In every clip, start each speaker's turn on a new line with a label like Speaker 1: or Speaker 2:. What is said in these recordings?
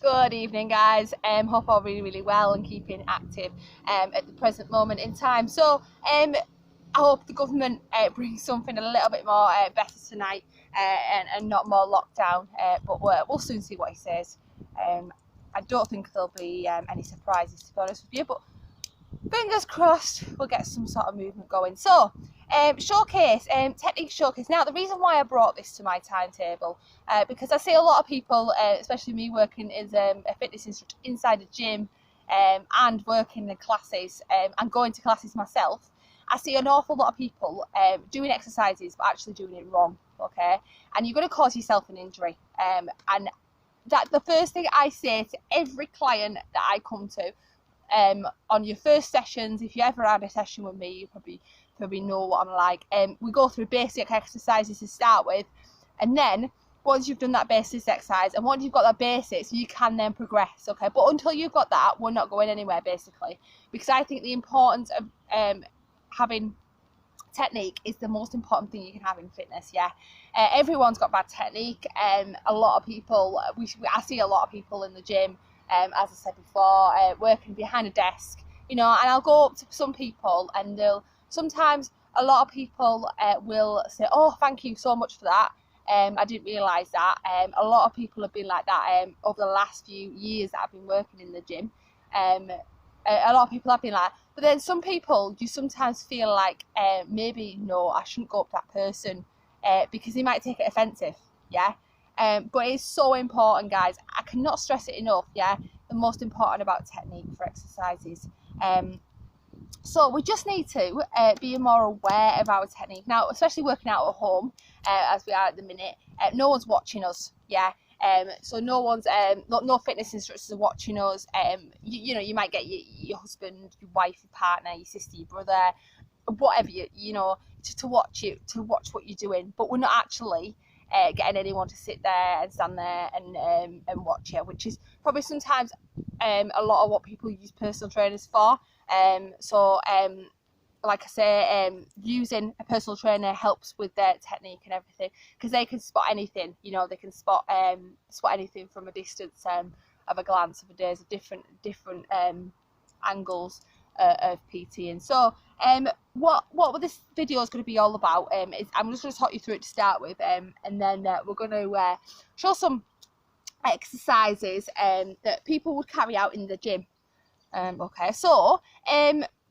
Speaker 1: Good evening, guys. Hope all really well and keeping active at the present moment in time. So I hope the government brings something a little bit more better tonight and not more lockdown, but we'll soon see what he says. I don't think there'll be any surprises, to be honest with you, but fingers crossed we'll get some sort of movement going. So showcase, technique showcase. Now, the reason why I brought this to my timetable, because I see a lot of people, especially me working as a fitness instructor inside a gym and working in classes and going to classes myself, I see an awful lot of people doing exercises but actually doing it wrong, okay? And you're going to cause yourself an injury. And that the first thing I say to every client that I come to, on your first sessions, if you ever had a session with me, you probably know what I'm like. We go through basic exercises to start with, and then once you've done that basic exercise and once you've got that basics, you can then progress, okay? But until you've got that, we're not going anywhere, basically, because I think the importance of having technique is the most important thing you can have in fitness. Everyone's got bad technique. A lot of people, I see a lot of people in the gym, as I said before, working behind a desk, and I'll go up to some people and sometimes a lot of people will say, oh, thank you so much for that. I didn't realise that. A lot of people have been like that over the last few years that I've been working in the gym. A lot of people have been like, but then some people, you sometimes feel like maybe, no, I shouldn't go up to that person because they might take it offensive, but it's so important, guys. I cannot stress it enough, the most important about technique for exercises. So we just need to be more aware of our technique. Now, especially working out at home, as we are at the minute, no one's watching us, so no one's, no fitness instructors are watching us. You might get your husband, your wife, your partner, your sister, your brother, whatever, to watch what you're doing, but we're not actually getting anyone to sit there and stand there and watch you, which is probably sometimes a lot of what people use personal trainers for. Like I say, using a personal trainer helps with their technique and everything, because they can spot anything. They can spot anything from a distance, of a glance, of a days, of different angles of PT. And so what this video is going to be all about is I'm just going to talk you through it to start with, and then we're going to show some exercises that people would carry out in the gym.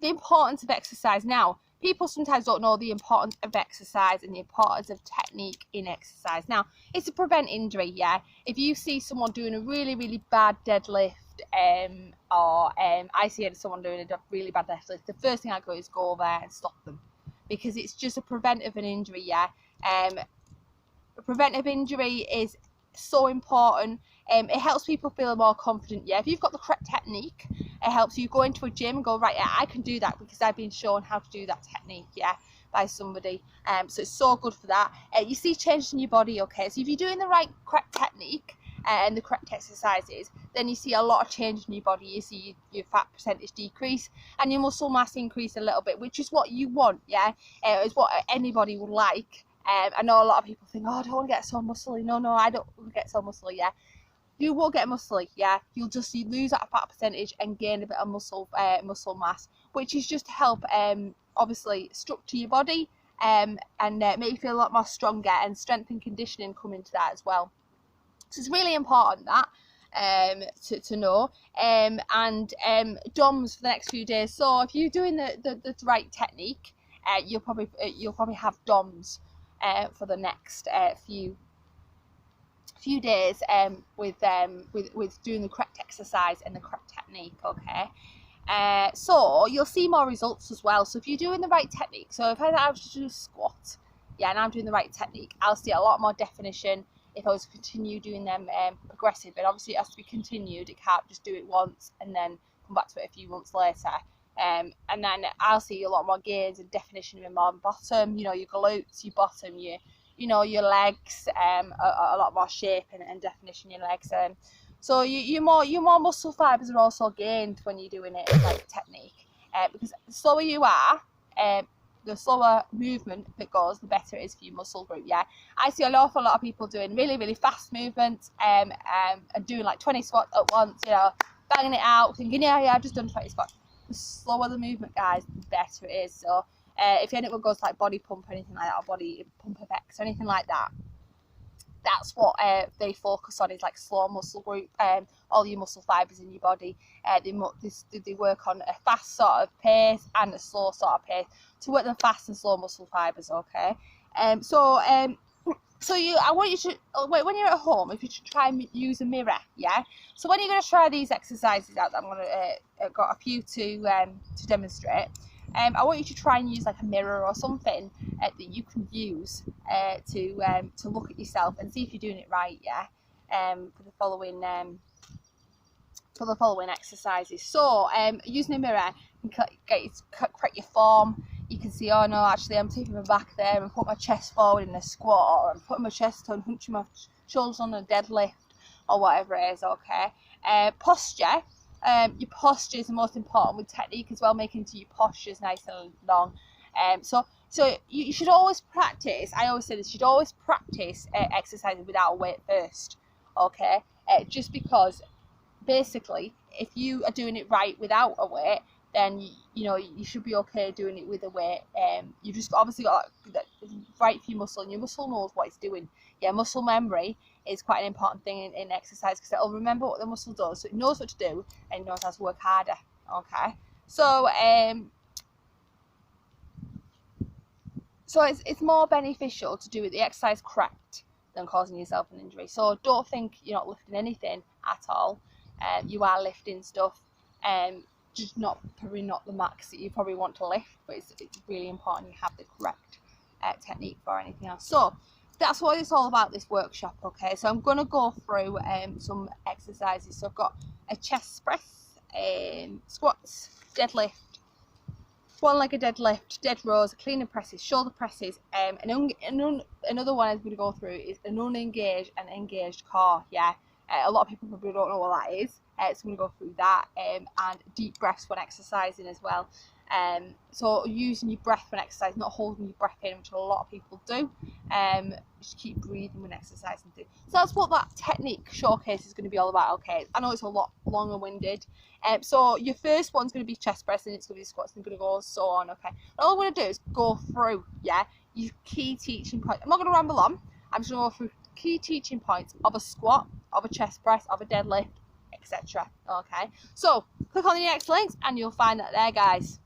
Speaker 1: The importance of exercise. Now, people sometimes don't know the importance of exercise and the importance of technique in exercise. Now, it's to prevent injury, If you see someone doing a really, really bad deadlift, or I see someone doing a really bad deadlift, the first thing I go is go over there and stop them, because it's just a preventive an injury, Preventive injury is so important. It helps people feel more confident, If you've got the correct technique, it helps you go into a gym and go, right, I can do that because I've been shown how to do that technique, by somebody. So it's so good for that. You see changes in your body, okay? So if you're doing the correct technique and the correct exercises, then you see a lot of change in your body. You see your fat percentage decrease and your muscle mass increase a little bit, which is what you want, It's what anybody would like. I know a lot of people think, oh, I don't want to get so muscly. No, I don't want to get so muscly, You will get muscly, You'll just lose that fat percentage and gain a bit of muscle mass, which is just to help, obviously, structure your body and make you feel a lot more stronger, and strength and conditioning come into that as well. So it's really important that to know. DOMs for the next few days. So if you're doing the right technique, you'll probably have DOMs for the next few days with doing the correct exercise and the correct technique, okay? So you'll see more results as well. So if you're doing the right technique, so if I was to do a squat, and I'm doing the right technique, I'll see a lot more definition if I was to continue doing them progressive. And obviously it has to be continued. It can't just do it once and then come back to it a few months later. And then I'll see a lot more gains and definition in my bottom, your glutes, your bottom, your legs, a lot more shape and definition in your legs. So your more muscle fibers are also gained when you're doing it like technique, because the slower you are, the slower movement that goes, the better it is for your muscle group. Yeah, I see an awful lot of people doing really, really fast movements, and doing like 20 squats at once, you know, banging it out, thinking, yeah, I've just done 20 squats. The slower the movement, guys, the better it is. So if anyone goes like body pump or anything like that, or body pump effects or anything like that, that's what they focus on, is like slow muscle group, all your muscle fibres in your body. They work on a fast sort of pace and a slow sort of pace to work the fast and slow muscle fibres, okay? So I want you to, when you're at home, if you should try and use a mirror, yeah? So when you're going to try these exercises out, I'm going to, got a few to demonstrate. I want you to try and use like a mirror or something that you can use to look at yourself and see if you're doing it right, yeah? For the following exercises. So using a mirror, you can correct your form. You can see, oh no, actually I'm taking my back there and put my chest forward in a squat, or I'm putting my chest on, hunching my shoulders on a deadlift, or whatever it is, okay? Posture. Your posture is the most important with technique as well, making sure your posture is nice and long. So you should always practice, I always say this, you should always practice exercising without a weight first, okay? Just because basically if you are doing it right without a weight, then you know you should be okay doing it with a weight. You just obviously got that right for your muscle, and your muscle knows what it's doing. Yeah, muscle memory is quite an important thing in exercise, because it'll remember what the muscle does, so it knows what to do and it knows how to work harder. Okay, so it's more beneficial to do the exercise correct than causing yourself an injury. So don't think you're not lifting anything at all. You are lifting stuff, just probably not the max that you probably want to lift, but it's really important you have the correct technique for anything else. So that's what it's all about, this workshop, okay? So I'm going to go through some exercises. So I've got a chest press, squats, deadlift, one-legged deadlift, dead rows, clean and presses, shoulder presses, another one I'm going to go through is an unengaged and engaged core, yeah? A lot of people probably don't know what that is, so I'm going to go through that, and deep breaths when exercising as well. So using your breath when exercising, not holding your breath in, which a lot of people do. Just keep breathing when exercising too. So that's what that technique showcase is going to be all about, okay? I know it's a lot long and winded. So your first one's going to be chest press, and it's going to be squats, and going to go so on, okay? And all I'm going to do is go through, yeah, your key teaching points. I'm not going to ramble on. I'm just going to go through key teaching points of a squat, of a chest press, of a deadlift, etc. Okay, so click on the next links and you'll find that there, guys.